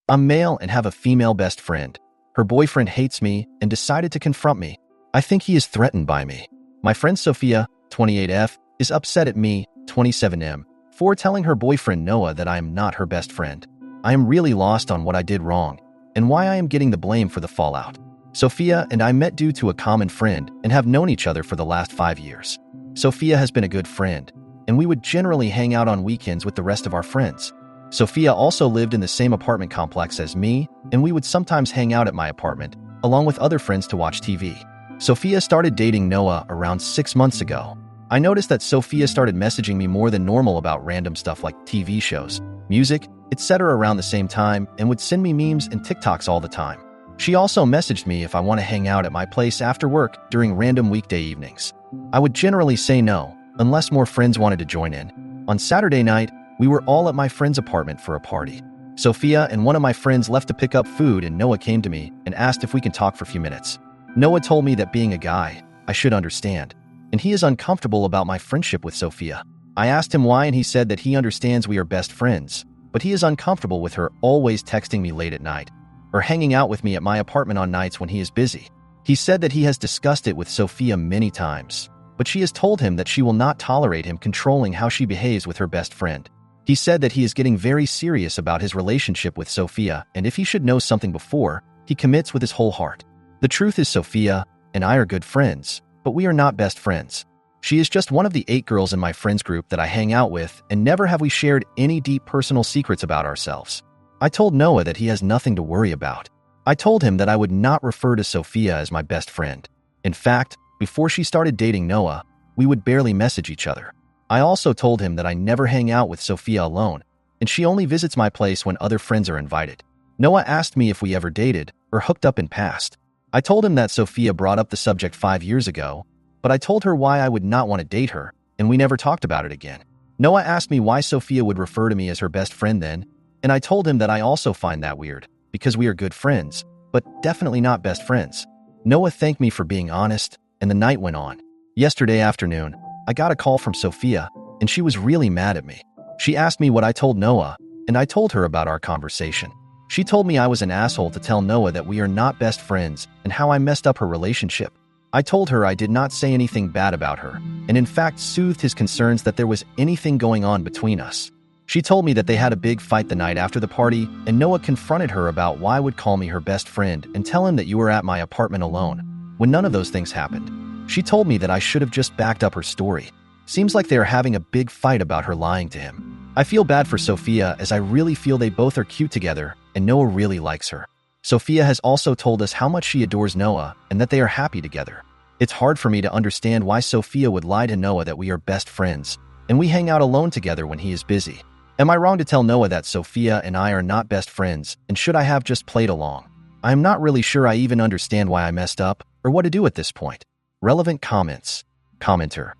I'm male and have a female best friend. Her boyfriend hates me and decided to confront me. I think he is threatened by me. My friend Sophia, 28F, is upset at me, 27M, for telling her boyfriend Noah that I am not her best friend. I am really lost on what I did wrong and why I am getting the blame for the fallout. Sophia and I met due to a common friend and have known each other for the last 5 years. Sophia has been a good friend, and we would generally hang out on weekends with the rest of our friends. Sophia also lived in the same apartment complex as me, and we would sometimes hang out at my apartment, along with other friends to watch TV. Sophia started dating Noah around 6 months ago. I noticed that Sophia started messaging me more than normal about random stuff like TV shows, music, etc. around the same time, and would send me memes and TikToks all the time. She also messaged me if I want to hang out at my place after work during random weekday evenings. I would generally say no, unless more friends wanted to join in. On Saturday night, we were all at my friend's apartment for a party. Sophia and one of my friends left to pick up food, and Noah came to me and asked if we can talk for a few minutes. Noah told me that being a guy, I should understand, and he is uncomfortable about my friendship with Sophia. I asked him why, and he said that he understands we are best friends, but he is uncomfortable with her always texting me late at night or hanging out with me at my apartment on nights when he is busy. He said that he has discussed it with Sophia many times, but she has told him that she will not tolerate him controlling how she behaves with her best friend. He said that he is getting very serious about his relationship with Sophia, and if he should know something before, he commits with his whole heart. The truth is Sophia and I are good friends, but we are not best friends. She is just one of the 8 girls in my friends group that I hang out with, and never have we shared any deep personal secrets about ourselves. I told Noah that he has nothing to worry about. I told him that I would not refer to Sophia as my best friend. In fact, before she started dating Noah, we would barely message each other. I also told him that I never hang out with Sophia alone, and she only visits my place when other friends are invited. Noah asked me if we ever dated or hooked up in past. I told him that Sophia brought up the subject 5 years ago, but I told her why I would not want to date her, and we never talked about it again. Noah asked me why Sophia would refer to me as her best friend then, and I told him that I also find that weird, because we are good friends, but definitely not best friends. Noah thanked me for being honest, and the night went on. Yesterday afternoon, I got a call from Sophia, and she was really mad at me. She asked me what I told Noah, and I told her about our conversation. She told me I was an asshole to tell Noah that we are not best friends and how I messed up her relationship. I told her I did not say anything bad about her, and in fact soothed his concerns that there was anything going on between us. She told me that they had a big fight the night after the party, and Noah confronted her about why I would call me her best friend and tell him that you were at my apartment alone, when none of those things happened. She told me that I should have just backed up her story. Seems like they are having a big fight about her lying to him. I feel bad for Sophia, as I really feel they both are cute together, and Noah really likes her. Sophia has also told us how much she adores Noah and that they are happy together. It's hard for me to understand why Sophia would lie to Noah that we are best friends, and we hang out alone together when he is busy. Am I wrong to tell Noah that Sophia and I are not best friends, and should I have just played along? I am not really sure I even understand why I messed up, or what to do at this point. Relevant comments. Commenter.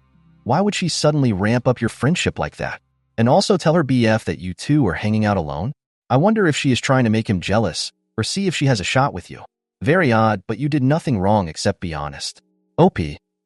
Why would she suddenly ramp up your friendship like that? And also tell her BF that you two are hanging out alone? I wonder if she is trying to make him jealous, or see if she has a shot with you. Very odd, but you did nothing wrong except be honest. OP,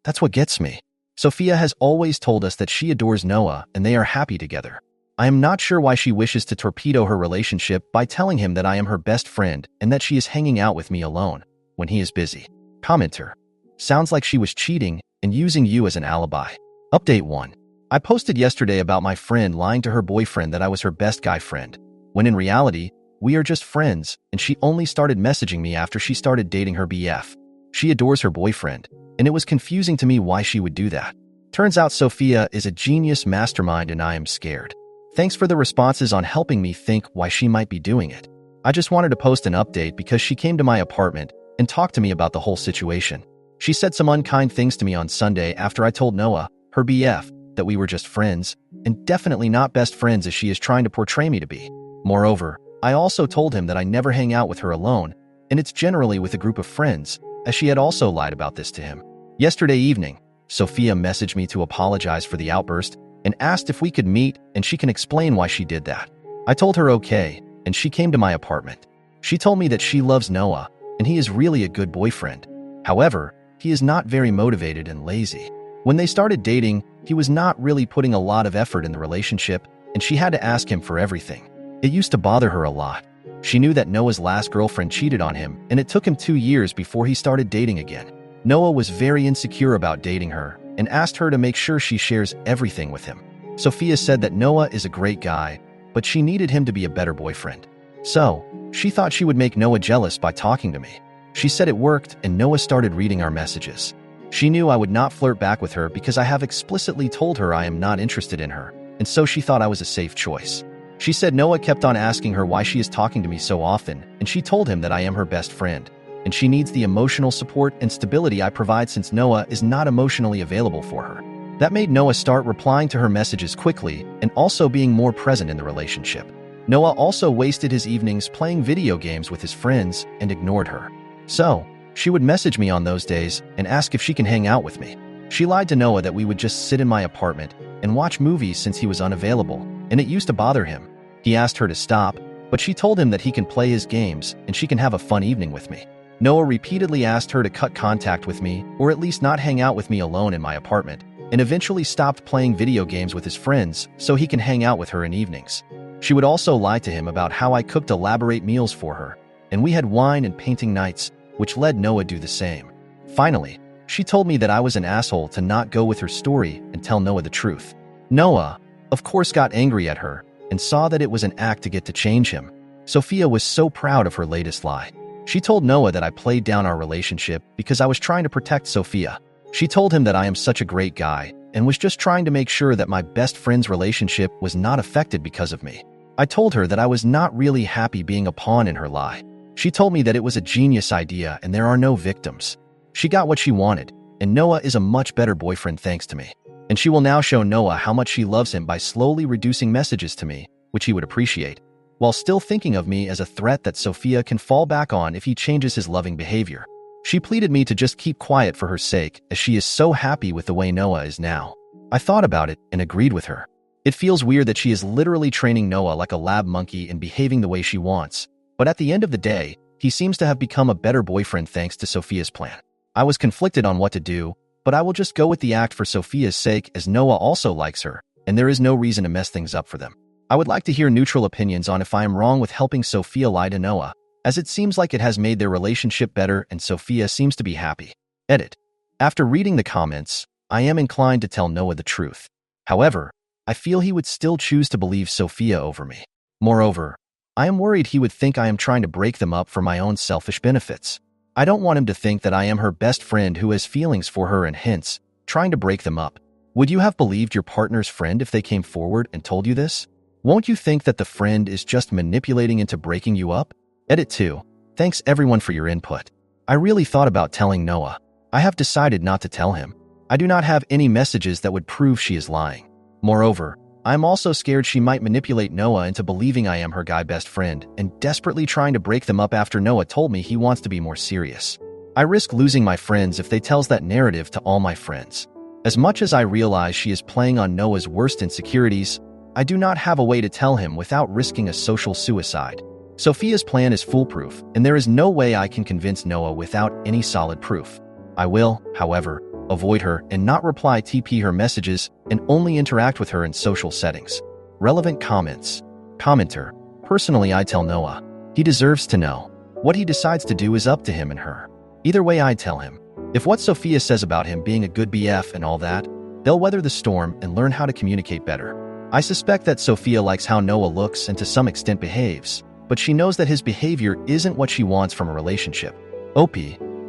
that's what gets me. Sophia has always told us that she adores Noah and they are happy together. I am not sure why she wishes to torpedo her relationship by telling him that I am her best friend and that she is hanging out with me alone when he is busy. Commenter. Sounds like she was cheating and using you as an alibi. Update 1. I posted yesterday about my friend lying to her boyfriend that I was her best guy friend, when in reality, we are just friends, and she only started messaging me after she started dating her BF. She adores her boyfriend, and it was confusing to me why she would do that. Turns out Sophia is a genius mastermind, and I am scared. Thanks for the responses on helping me think why she might be doing it. I just wanted to post an update because she came to my apartment and talked to me about the whole situation. She said some unkind things to me on Sunday after I told Noah, her BF, that we were just friends, and definitely not best friends as she is trying to portray me to be. Moreover, I also told him that I never hang out with her alone, and it's generally with a group of friends, as she had also lied about this to him. Yesterday evening, Sophia messaged me to apologize for the outburst and asked if we could meet and she can explain why she did that. I told her okay, and she came to my apartment. She told me that she loves Noah, and he is really a good boyfriend. However, he is not very motivated and lazy. When they started dating, he was not really putting a lot of effort in the relationship, and she had to ask him for everything. It used to bother her a lot. She knew that Noah's last girlfriend cheated on him, and it took him 2 years before he started dating again. Noah was very insecure about dating her and asked her to make sure she shares everything with him. Sophia said that Noah is a great guy, but she needed him to be a better boyfriend. So, she thought she would make Noah jealous by talking to me. She said it worked, and Noah started reading our messages. She knew I would not flirt back with her because I have explicitly told her I am not interested in her, and so she thought I was a safe choice. She said Noah kept on asking her why she is talking to me so often, and she told him that I am her best friend, and she needs the emotional support and stability I provide since Noah is not emotionally available for her. That made Noah start replying to her messages quickly and also being more present in the relationship. Noah also wasted his evenings playing video games with his friends and ignored her. So, she would message me on those days and ask if she can hang out with me. She lied to Noah that we would just sit in my apartment and watch movies since he was unavailable, and it used to bother him. He asked her to stop, but she told him that he can play his games and she can have a fun evening with me. Noah repeatedly asked her to cut contact with me or at least not hang out with me alone in my apartment, and eventually stopped playing video games with his friends so he can hang out with her in evenings. She would also lie to him about how I cooked elaborate meals for her, and we had wine and painting nights, which led Noah to do the same. Finally, she told me that I was an asshole to not go with her story and tell Noah the truth. Noah, of course, got angry at her and saw that it was an act to get to change him. Sophia was so proud of her latest lie. She told Noah that I played down our relationship because I was trying to protect Sophia. She told him that I am such a great guy and was just trying to make sure that my best friend's relationship was not affected because of me. I told her that I was not really happy being a pawn in her lie. She told me that it was a genius idea and there are no victims. She got what she wanted, and Noah is a much better boyfriend thanks to me. And she will now show Noah how much she loves him by slowly reducing messages to me, which he would appreciate, while still thinking of me as a threat that Sophia can fall back on if he changes his loving behavior. She pleaded me to just keep quiet for her sake, as she is so happy with the way Noah is now. I thought about it and agreed with her. It feels weird that she is literally training Noah like a lab monkey and behaving the way she wants, but at the end of the day, he seems to have become a better boyfriend thanks to Sophia's plan. I was conflicted on what to do, but I will just go with the act for Sophia's sake as Noah also likes her, and there is no reason to mess things up for them. I would like to hear neutral opinions on if I am wrong with helping Sophia lie to Noah, as it seems like it has made their relationship better and Sophia seems to be happy. Edit. After reading the comments, I am inclined to tell Noah the truth. However, I feel he would still choose to believe Sophia over me. Moreover, I am worried he would think I am trying to break them up for my own selfish benefits. I don't want him to think that I am her best friend who has feelings for her and hence, trying to break them up. Would you have believed your partner's friend if they came forward and told you this? Won't you think that the friend is just manipulating into breaking you up? Edit 2. Thanks everyone for your input. I really thought about telling Noah. I have decided not to tell him. I do not have any messages that would prove she is lying. Moreover, I am also scared she might manipulate Noah into believing I am her guy best friend and desperately trying to break them up after Noah told me he wants to be more serious. I risk losing my friends if they tells that narrative to all my friends. As much as I realize she is playing on Noah's worst insecurities, I do not have a way to tell him without risking a social suicide. Sophia's plan is foolproof, and there is no way I can convince Noah without any solid proof. I will, however, avoid her and not reply TP her messages and only interact with her in social settings. Relevant comments. Commenter. Personally, I tell Noah. He deserves to know. What he decides to do is up to him and her. Either way, I tell him. If what Sophia says about him being a good BF and all that, they'll weather the storm and learn how to communicate better. I suspect that Sophia likes how Noah looks and to some extent behaves, but she knows that his behavior isn't what she wants from a relationship. OP.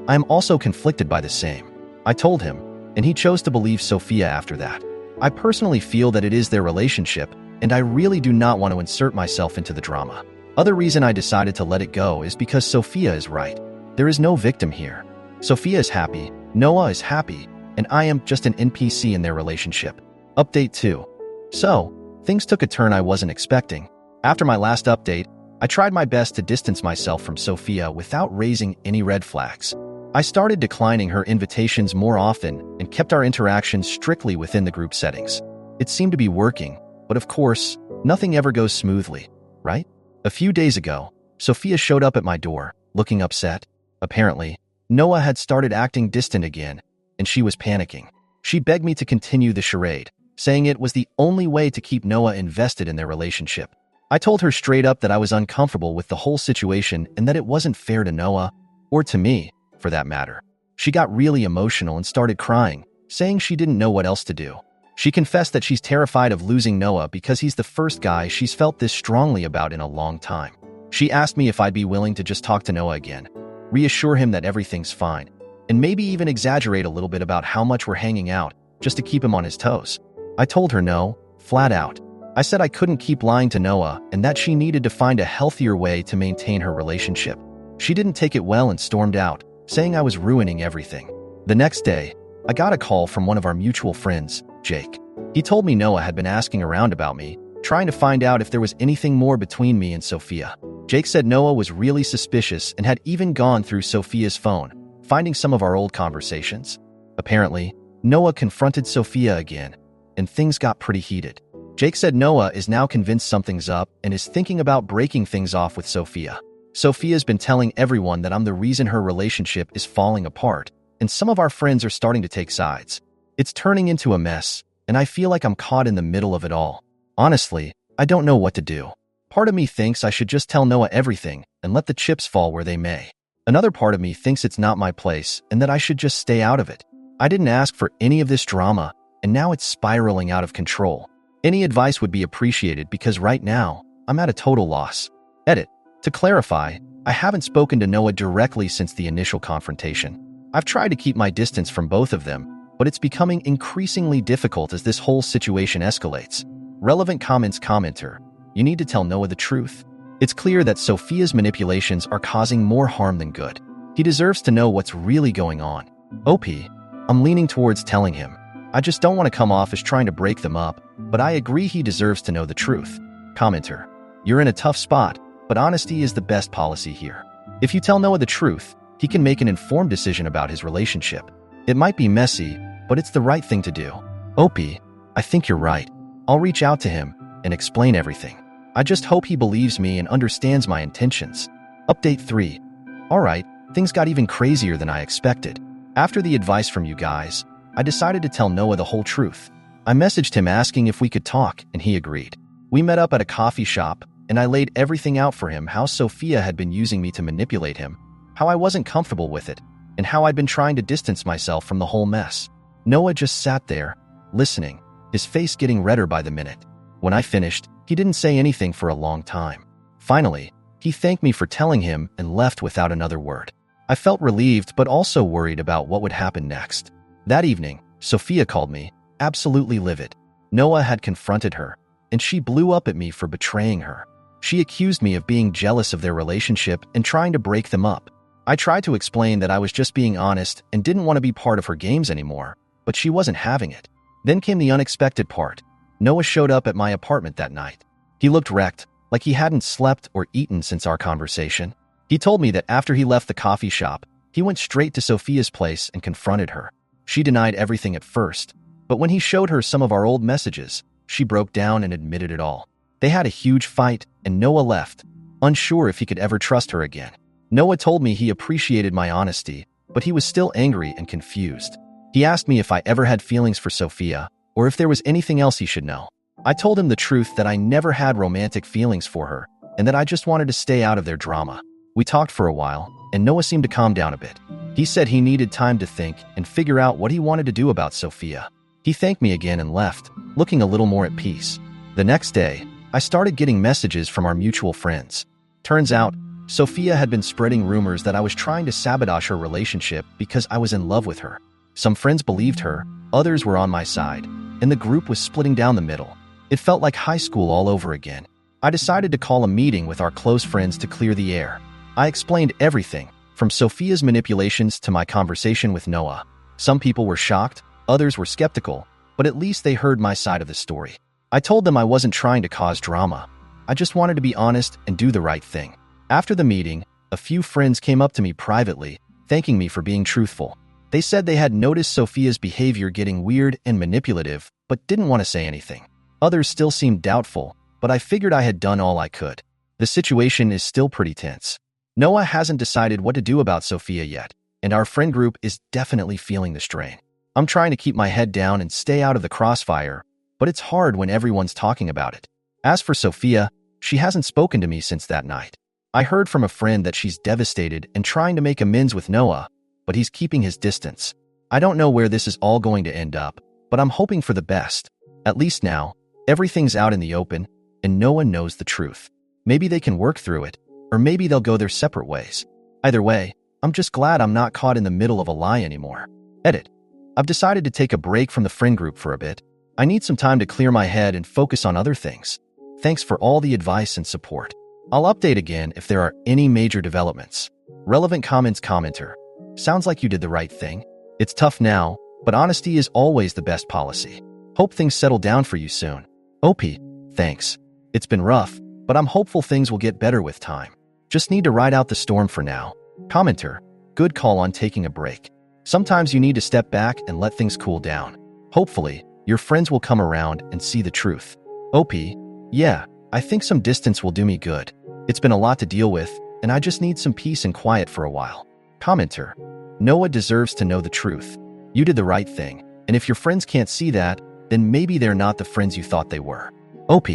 I am also conflicted by the same. I told him, and he chose to believe Sophia after that. I personally feel that it is their relationship, and I really do not want to insert myself into the drama. Other reason I decided to let it go is because Sophia is right. There is no victim here. Sophia is happy, Noah is happy, and I am just an NPC in their relationship. Update 2. So, things took a turn I wasn't expecting. After my last update, I tried my best to distance myself from Sophia without raising any red flags. I started declining her invitations more often and kept our interactions strictly within the group settings. It seemed to be working, but of course, nothing ever goes smoothly, right? A few days ago, Sophia showed up at my door, looking upset. Apparently, Noah had started acting distant again, and she was panicking. She begged me to continue the charade, saying it was the only way to keep Noah invested in their relationship. I told her straight up that I was uncomfortable with the whole situation and that it wasn't fair to Noah, or to me, for that matter. She got really emotional and started crying, saying she didn't know what else to do. She confessed that she's terrified of losing Noah because he's the first guy she's felt this strongly about in a long time. She asked me if I'd be willing to just talk to Noah again, reassure him that everything's fine, and maybe even exaggerate a little bit about how much we're hanging out, just to keep him on his toes. I told her no, flat out. I said I couldn't keep lying to Noah and that she needed to find a healthier way to maintain her relationship. She didn't take it well and stormed out, saying I was ruining everything. The next day, I got a call from one of our mutual friends, Jake. He told me Noah had been asking around about me, trying to find out if there was anything more between me and Sophia. Jake said Noah was really suspicious and had even gone through Sophia's phone, finding some of our old conversations. Apparently, Noah confronted Sophia again, and things got pretty heated. Jake said Noah is now convinced something's up and is thinking about breaking things off with Sophia. Sophia's been telling everyone that I'm the reason her relationship is falling apart, and some of our friends are starting to take sides. It's turning into a mess, and I feel like I'm caught in the middle of it all. Honestly, I don't know what to do. Part of me thinks I should just tell Noah everything and let the chips fall where they may. Another part of me thinks it's not my place and that I should just stay out of it. I didn't ask for any of this drama, and now it's spiraling out of control. Any advice would be appreciated because right now, I'm at a total loss. Edit. To clarify, I haven't spoken to Noah directly since the initial confrontation. I've tried to keep my distance from both of them, but it's becoming increasingly difficult as this whole situation escalates. Relevant comments. Commenter. You need to tell Noah the truth. It's clear that Sophia's manipulations are causing more harm than good. He deserves to know what's really going on. OP. I'm leaning towards telling him. I just don't want to come off as trying to break them up, but I agree he deserves to know the truth. Commenter. You're in a tough spot, but honesty is the best policy here. If you tell Noah the truth, he can make an informed decision about his relationship. It might be messy, but it's the right thing to do. OP. I think you're right. I'll reach out to him and explain everything. I just hope he believes me and understands my intentions. Update 3. Alright, things got even crazier than I expected. After the advice from you guys, I decided to tell Noah the whole truth. I messaged him asking if we could talk, and he agreed. We met up at a coffee shop, and I laid everything out for him: how Sophia had been using me to manipulate him, how I wasn't comfortable with it, and how I'd been trying to distance myself from the whole mess. Noah just sat there, listening, his face getting redder by the minute. When I finished, he didn't say anything for a long time. Finally, he thanked me for telling him and left without another word. I felt relieved but also worried about what would happen next. That evening, Sophia called me, absolutely livid. Noah had confronted her, and she blew up at me for betraying her. She accused me of being jealous of their relationship and trying to break them up. I tried to explain that I was just being honest and didn't want to be part of her games anymore, but she wasn't having it. Then came the unexpected part. Noah showed up at my apartment that night. He looked wrecked, like he hadn't slept or eaten since our conversation. He told me that after he left the coffee shop, he went straight to Sophia's place and confronted her. She denied everything at first, but when he showed her some of our old messages, she broke down and admitted it all. They had a huge fight, and Noah left, unsure if he could ever trust her again. Noah told me he appreciated my honesty, but he was still angry and confused. He asked me if I ever had feelings for Sophia, or if there was anything else he should know. I told him the truth, that I never had romantic feelings for her, and that I just wanted to stay out of their drama. We talked for a while, and Noah seemed to calm down a bit. He said he needed time to think and figure out what he wanted to do about Sophia. He thanked me again and left, looking a little more at peace. The next day, I started getting messages from our mutual friends. Turns out, Sophia had been spreading rumors that I was trying to sabotage her relationship because I was in love with her. Some friends believed her, others were on my side, and the group was splitting down the middle. It felt like high school all over again. I decided to call a meeting with our close friends to clear the air. I explained everything, from Sophia's manipulations to my conversation with Noah. Some people were shocked, others were skeptical, but at least they heard my side of the story. I told them I wasn't trying to cause drama. I just wanted to be honest and do the right thing. After the meeting, a few friends came up to me privately, thanking me for being truthful. They said they had noticed Sophia's behavior getting weird and manipulative, but didn't want to say anything. Others still seemed doubtful, but I figured I had done all I could. The situation is still pretty tense. Noah hasn't decided what to do about Sophia yet, and our friend group is definitely feeling the strain. I'm trying to keep my head down and stay out of the crossfire, but it's hard when everyone's talking about it. As for Sophia, She hasn't spoken to me since that night. I heard from a friend that she's devastated and trying to make amends with Noah, but he's keeping his distance. I don't know where this is all going to end up, but I'm hoping for the best. At least now, everything's out in the open, and no one knows the truth. Maybe they can work through it, or maybe they'll go their separate ways. Either way, I'm just glad I'm not caught in the middle of a lie anymore. Edit. I've decided to take a break from the friend group for a bit. I need some time to clear my head and focus on other things. Thanks for all the advice and support. I'll update again if there are any major developments. Relevant comments commenter. Sounds like you did the right thing. It's tough now, but honesty is always the best policy. Hope things settle down for you soon. OP, thanks. It's been rough, but I'm hopeful things will get better with time. Just need to ride out the storm for now. Commenter, good call on taking a break. Sometimes you need to step back and let things cool down. Hopefully, your friends will come around and see the truth. OP, yeah, I think some distance will do me good. It's been a lot to deal with, and I just need some peace and quiet for a while. Commenter, Noah deserves to know the truth. You did the right thing, and if your friends can't see that, then maybe they're not the friends you thought they were. OP,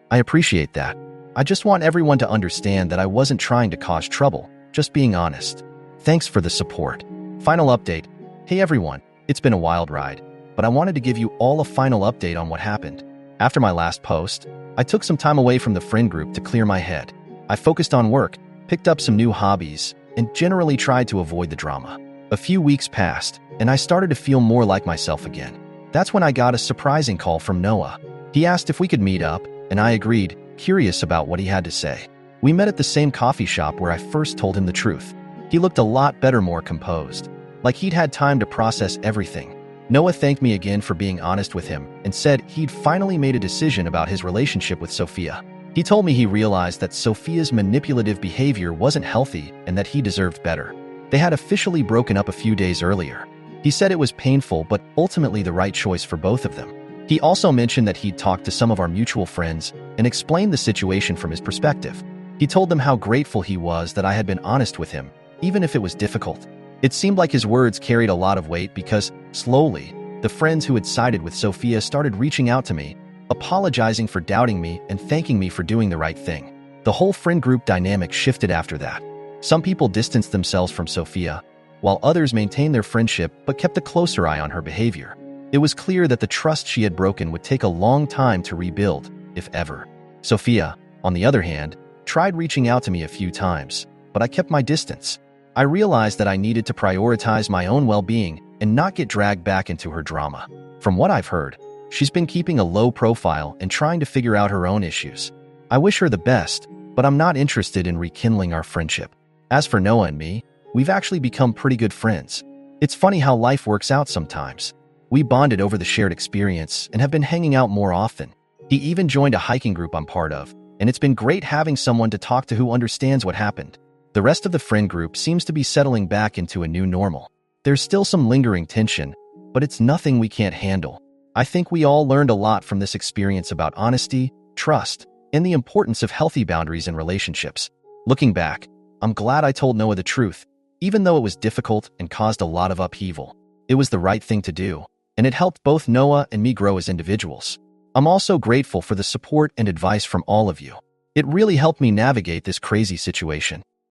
I appreciate that. I just want everyone to understand that I wasn't trying to cause trouble, just being honest. Thanks for the support. Final update. Hey everyone, it's been a wild ride, but I wanted to give you all a final update on what happened. After my last post, I took some time away from the friend group to clear my head. I focused on work, picked up some new hobbies, and generally tried to avoid the drama. A few weeks passed, and I started to feel more like myself again. That's when I got a surprising call from Noah. He asked if we could meet up, and I agreed, curious about what he had to say. We met at the same coffee shop where I first told him the truth. He looked a lot better, more composed, like he'd had time to process everything. Noah thanked me again for being honest with him and said he'd finally made a decision about his relationship with Sophia. He told me he realized that Sophia's manipulative behavior wasn't healthy and that he deserved better. They had officially broken up a few days earlier. He said it was painful but ultimately the right choice for both of them. He also mentioned that he'd talked to some of our mutual friends and explained the situation from his perspective. He told them how grateful he was that I had been honest with him, even if it was difficult. It seemed like his words carried a lot of weight because, slowly, the friends who had sided with Sophia started reaching out to me, apologizing for doubting me and thanking me for doing the right thing. The whole friend group dynamic shifted after that. Some people distanced themselves from Sophia, while others maintained their friendship but kept a closer eye on her behavior. It was clear that the trust she had broken would take a long time to rebuild, if ever. Sophia, on the other hand, tried reaching out to me a few times, but I kept my distance. I realized that I needed to prioritize my own well-being and not get dragged back into her drama. From what I've heard, she's been keeping a low profile and trying to figure out her own issues. I wish her the best, but I'm not interested in rekindling our friendship. As for Noah and me, we've actually become pretty good friends. It's funny how life works out sometimes. We bonded over the shared experience and have been hanging out more often. He even joined a hiking group I'm part of, and it's been great having someone to talk to who understands what happened. The rest of the friend group seems to be settling back into a new normal. There's still some lingering tension, but it's nothing we can't handle. I think we all learned a lot from this experience about honesty, trust, and the importance of healthy boundaries in relationships. Looking back, I'm glad I told Noah the truth, even though it was difficult and caused a lot of upheaval. It was the right thing to do, and it helped both Noah and me grow as individuals. I'm also grateful for the support and advice from all of you. It really helped me navigate this crazy situation.